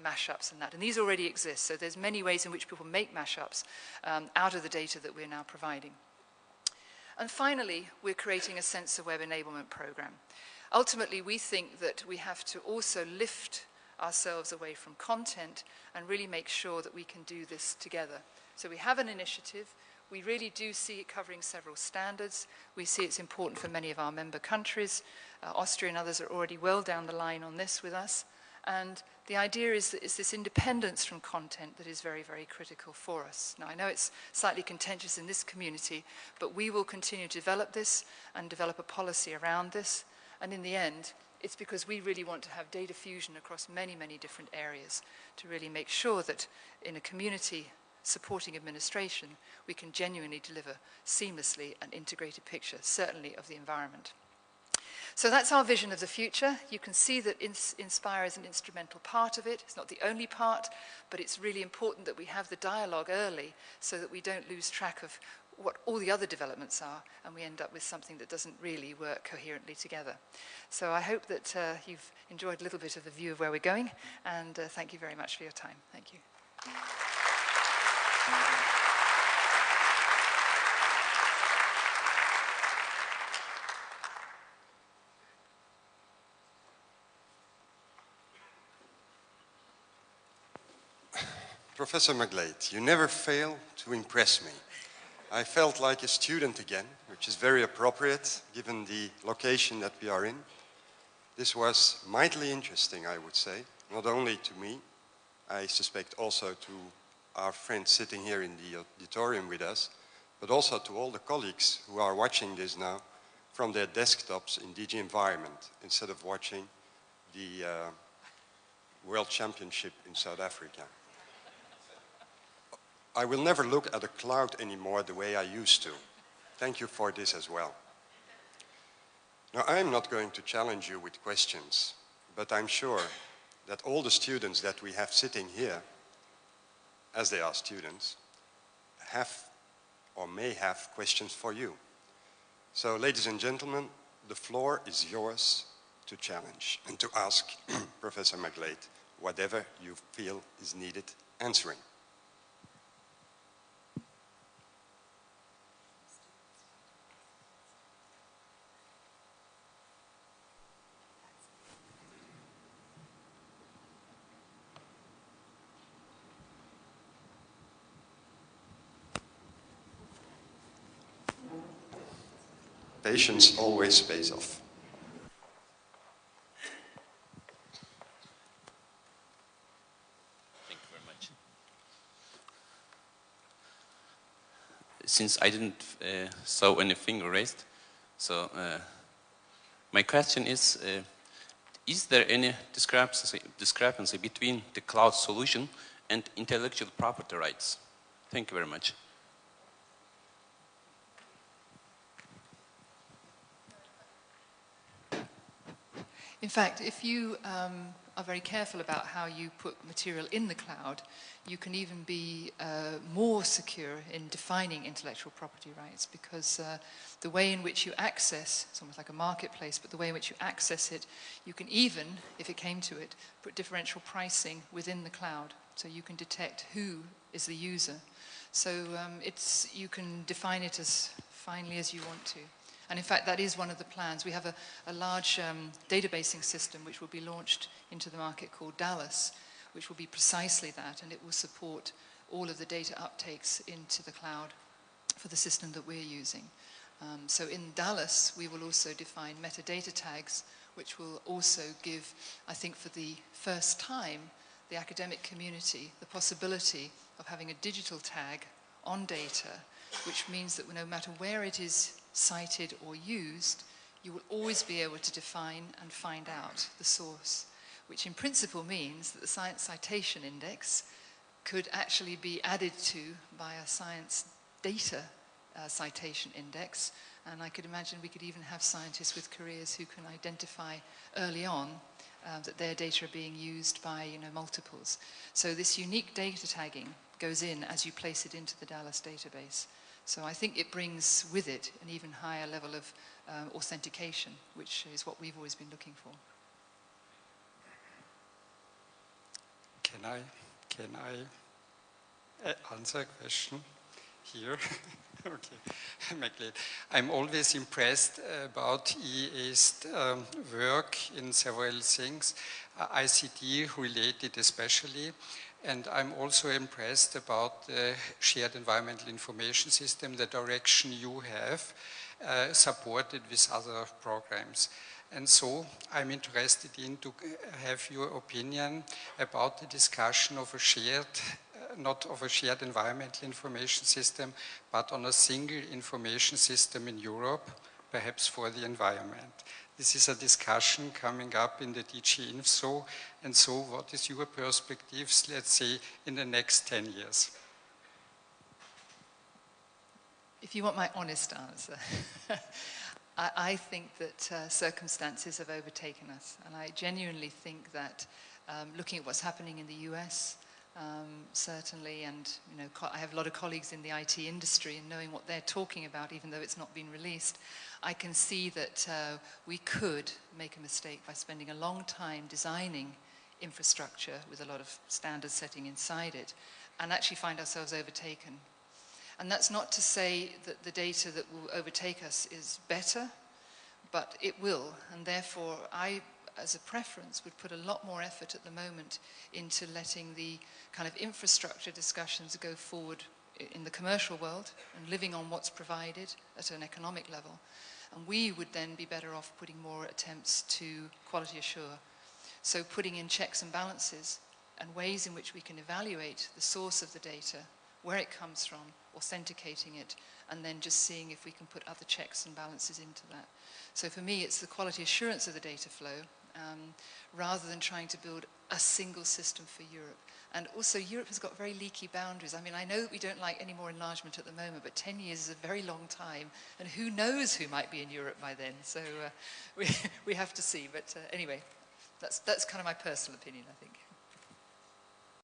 mashups and that. And these already exist, so there's many ways in which people make mashups out of the data that we're now providing. And finally, we're creating a sensor web enablement program. Ultimately, we think that we have to also lift ourselves away from content and really make sure that we can do this together. So we have an initiative. We really do see it covering several standards. We see it's important for many of our member countries. Austria and others are already well down the line on this with us. And the idea is that it's this independence from content that is very, very critical for us. Now, I know it's slightly contentious in this community, but we will continue to develop this and develop a policy around this. And in the end, it's because we really want to have data fusion across many, many different areas to really make sure that in a community supporting administration, we can genuinely deliver seamlessly an integrated picture, certainly of the environment. So that's our vision of the future. You can see that Inspire is an instrumental part of it. It's not the only part, but it's really important that we have the dialogue early so that we don't lose track of what all the other developments are, and we end up with something that doesn't really work coherently together. So I hope that you've enjoyed a little bit of the view of where we're going, and thank you very much for your time. Thank you. Professor McGlade, you never fail to impress me. I felt like a student again, which is very appropriate given the location that we are in. This was mightily interesting, I would say, not only to me, I suspect also to our friends sitting here in the auditorium with us, but also to all the colleagues who are watching this now from their desktops in DG Environment instead of watching the World Championship in South Africa. I will never look at a cloud anymore the way I used to. Thank you for this as well. Now, I'm not going to challenge you with questions, but I'm sure that all the students that we have sitting here, as they are students, have or may have questions for you. So, ladies and gentlemen, the floor is yours to challenge and to ask Professor McGlade whatever you feel is needed answering. Patience always pays off. Thank you very much. Since I didn't saw any finger raised, so my question is there any discrepancy between the cloud solution and intellectual property rights? Thank you very much. In fact, if you are very careful about how you put material in the cloud, you can even be more secure in defining intellectual property rights, because the way in which you access, it's almost like a marketplace, but the way in which you access it, you can even, if it came to it, put differential pricing within the cloud, so you can detect who is the user. So you can define it as finely as you want to. And in fact, that is one of the plans. We have a large databasing system which will be launched into the market called Dallas, which will be precisely that, and it will support all of the data uptakes into the cloud for the system that we're using. So in Dallas, we will also define metadata tags, which will also give, I think for the first time, the academic community the possibility of having a digital tag on data, which means that no matter where it is cited or used, you will always be able to define and find out the source, which in principle means that the Science Citation Index could actually be added to by a Science Data Citation Index, and I could imagine we could even have scientists with careers who can identify early on that their data are being used by multiples. So this unique data tagging goes in as you place it into the Dallas database. So I think it brings with it an even higher level of authentication, which is what we've always been looking for. Can Can I answer a question here? Okay, McGlade. I'm always impressed about EEA's work in several things, ICT related especially, and I'm also impressed about the shared environmental information system, the direction you have supported with other programs. And so I'm interested in to have your opinion about the discussion of a shared, not of a shared environmental information system, but on a single information system in Europe, perhaps for the environment. This is a discussion coming up in the DG Info, and so what is your perspectives, let's say, in the next 10 years? If you want my honest answer, I think that circumstances have overtaken us, and I genuinely think that looking at what's happening in the US, certainly, and I have a lot of colleagues in the IT industry, and knowing what they're talking about, even though it's not been released, I can see that we could make a mistake by spending a long time designing infrastructure with a lot of standard setting inside it, and actually find ourselves overtaken. And that's not to say that the data that will overtake us is better, but it will, and therefore I, as a preference, would put a lot more effort at the moment into letting the kind of infrastructure discussions go forward in the commercial world and living on what's provided at an economic level. And we would then be better off putting more attempts to quality assure. So putting in checks and balances and ways in which we can evaluate the source of the data, where it comes from, authenticating it, and then just seeing if we can put other checks and balances into that. So for me, it's the quality assurance of the data flow, rather than trying to build a single system for Europe. And also, Europe has got very leaky boundaries. I mean, I know that we don't like any more enlargement at the moment, but 10 years is a very long time, and who knows who might be in Europe by then. So we have to see. But anyway, that's kind of my personal opinion, I think.